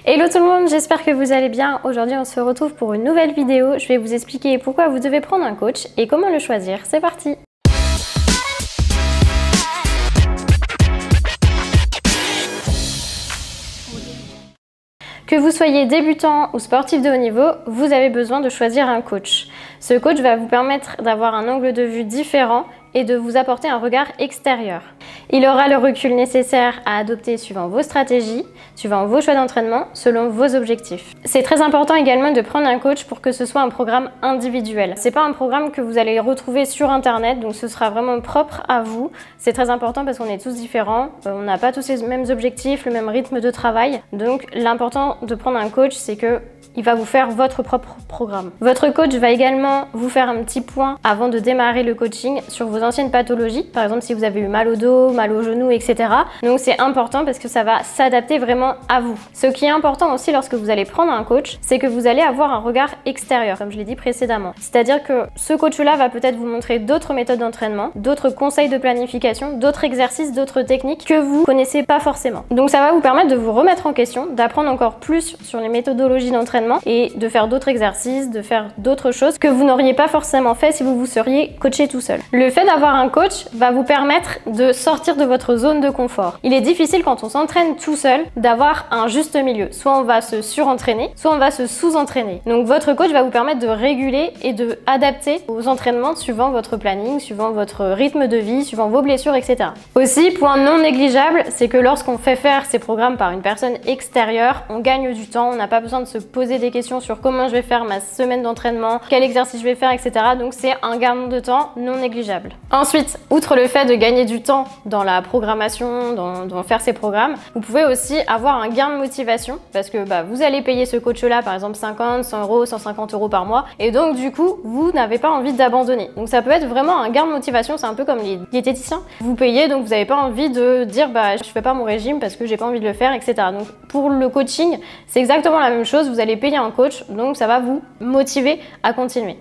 Hello tout le monde, j'espère que vous allez bien. Aujourd'hui on se retrouve pour une nouvelle vidéo. Je vais vous expliquer pourquoi vous devez prendre un coach et comment le choisir. C'est parti! Que vous soyez débutant ou sportif de haut niveau, vous avez besoin de choisir un coach. Ce coach va vous permettre d'avoir un angle de vue différent et de vous apporter un regard extérieur. Il aura le recul nécessaire à adopter suivant vos stratégies, suivant vos choix d'entraînement, selon vos objectifs. C'est très important également de prendre un coach pour que ce soit un programme individuel. C'est pas un programme que vous allez retrouver sur internet, donc ce sera vraiment propre à vous. C'est très important parce qu'on est tous différents, on n'a pas tous les mêmes objectifs, le même rythme de travail. Donc l'important de prendre un coach, c'est que il va vous faire votre propre programme. Votre coach va également vous faire un petit point avant de démarrer le coaching sur vos anciennes pathologies. Par exemple, si vous avez eu mal au dos, mal au genou, etc. Donc c'est important parce que ça va s'adapter vraiment à vous. Ce qui est important aussi lorsque vous allez prendre un coach, c'est que vous allez avoir un regard extérieur, comme je l'ai dit précédemment. C'est-à-dire que ce coach-là va peut-être vous montrer d'autres méthodes d'entraînement, d'autres conseils de planification, d'autres exercices, d'autres techniques que vous connaissez pas forcément. Donc ça va vous permettre de vous remettre en question, d'apprendre encore plus sur les méthodologies d'entraînement et de faire d'autres exercices, de faire d'autres choses que vous n'auriez pas forcément fait si vous vous seriez coaché tout seul. Le fait d'avoir un coach va vous permettre de sortir de votre zone de confort. Il est difficile quand on s'entraîne tout seul d'avoir un juste milieu. Soit on va se surentraîner, soit on va se sous-entraîner. Donc votre coach va vous permettre de réguler et de adapter vos entraînements suivant votre planning, suivant votre rythme de vie, suivant vos blessures, etc. Aussi, point non négligeable, c'est que lorsqu'on fait faire ces programmes par une personne extérieure, on gagne du temps, on n'a pas besoin de se poser des questions sur comment je vais faire ma semaine d'entraînement, quel exercice je vais faire, etc. Donc c'est un gain de temps non négligeable. Ensuite, outre le fait de gagner du temps dans la programmation, dans faire ces programmes, vous pouvez aussi avoir un gain de motivation parce que vous allez payer ce coach-là par exemple 50, 100 euros, 150 euros par mois et donc du coup, vous n'avez pas envie d'abandonner. Donc ça peut être vraiment un gain de motivation, c'est un peu comme les diététiciens. Vous payez donc vous n'avez pas envie de dire je fais pas mon régime parce que j'ai pas envie de le faire, etc. Donc pour le coaching, c'est exactement la même chose, vous allez payer un coach, donc ça va vous motiver à continuer.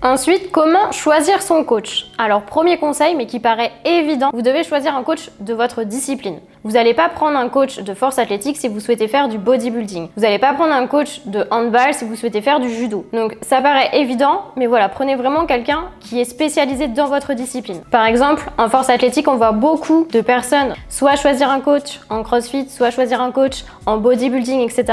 Ensuite, comment choisir son coach? Alors, premier conseil, mais qui paraît évident, vous devez choisir un coach de votre discipline. Vous n'allez pas prendre un coach de force athlétique si vous souhaitez faire du bodybuilding. Vous n'allez pas prendre un coach de handball si vous souhaitez faire du judo. Donc, ça paraît évident, mais voilà, prenez vraiment quelqu'un qui est spécialisé dans votre discipline. Par exemple, en force athlétique, on voit beaucoup de personnes soit choisir un coach en crossfit, soit choisir un coach en bodybuilding, etc.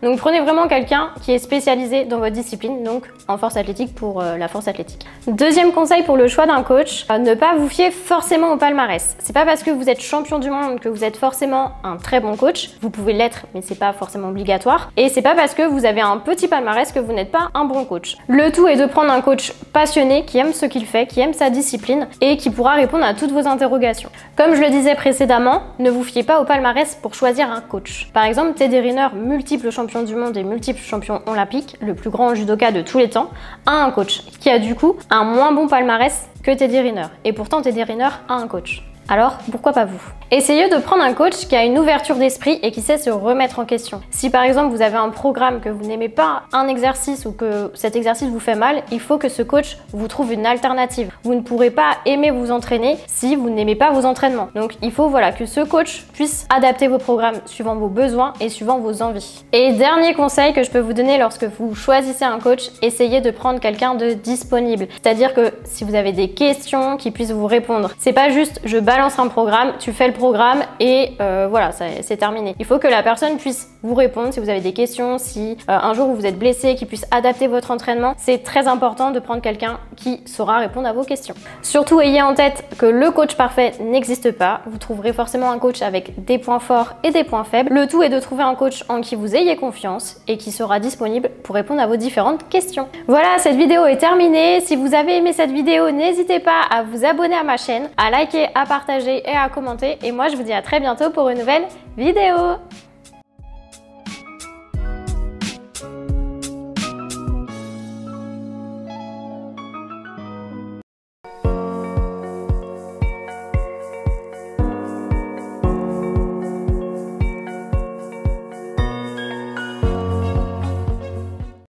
Donc, prenez vraiment quelqu'un qui est spécialisé dans votre discipline, donc en force athlétique pour la force athlétique. Deuxième conseil pour le choix d'un coach, ne pas vous fier forcément au palmarès. C'est pas parce que vous êtes champion du monde que vous êtes forcément un très bon coach. Vous pouvez l'être, mais c'est pas forcément obligatoire. Et c'est pas parce que vous avez un petit palmarès que vous n'êtes pas un bon coach. Le tout est de prendre un coach passionné, qui aime ce qu'il fait, qui aime sa discipline et qui pourra répondre à toutes vos interrogations. Comme je le disais précédemment, ne vous fiez pas au palmarès pour choisir un coach. Par exemple, Teddy Riner, multiple champion du monde et multiple champion olympique, le plus grand judoka de tous les temps, a un coach qui a du coup un moins bon palmarès que Teddy Riner. Et pourtant, Teddy Riner a un coach. Alors, pourquoi pas vous? Essayez de prendre un coach qui a une ouverture d'esprit et qui sait se remettre en question. Si par exemple vous avez un programme que vous n'aimez pas un exercice ou que cet exercice vous fait mal, il faut que ce coach vous trouve une alternative. Vous ne pourrez pas aimer vous entraîner si vous n'aimez pas vos entraînements. Donc il faut que ce coach puisse adapter vos programmes suivant vos besoins et suivant vos envies. Et dernier conseil que je peux vous donner lorsque vous choisissez un coach, essayez de prendre quelqu'un de disponible. C'est-à-dire que si vous avez des questions, qui puisse vous répondre. C'est pas juste je balance un programme, tu fais le programme et voilà, c'est terminé. Il faut que la personne puisse vous répondre si vous avez des questions, si un jour vous êtes blessé, qu'il puisse adapter votre entraînement. C'est très important de prendre quelqu'un qui saura répondre à vos questions. Surtout, ayez en tête que le coach parfait n'existe pas. Vous trouverez forcément un coach avec des points forts et des points faibles. Le tout est de trouver un coach en qui vous ayez confiance et qui sera disponible pour répondre à vos différentes questions. Voilà, cette vidéo est terminée. Si vous avez aimé cette vidéo, n'hésitez pas à vous abonner à ma chaîne, à liker, à partager et à commenter. Et moi, je vous dis à très bientôt pour une nouvelle vidéo.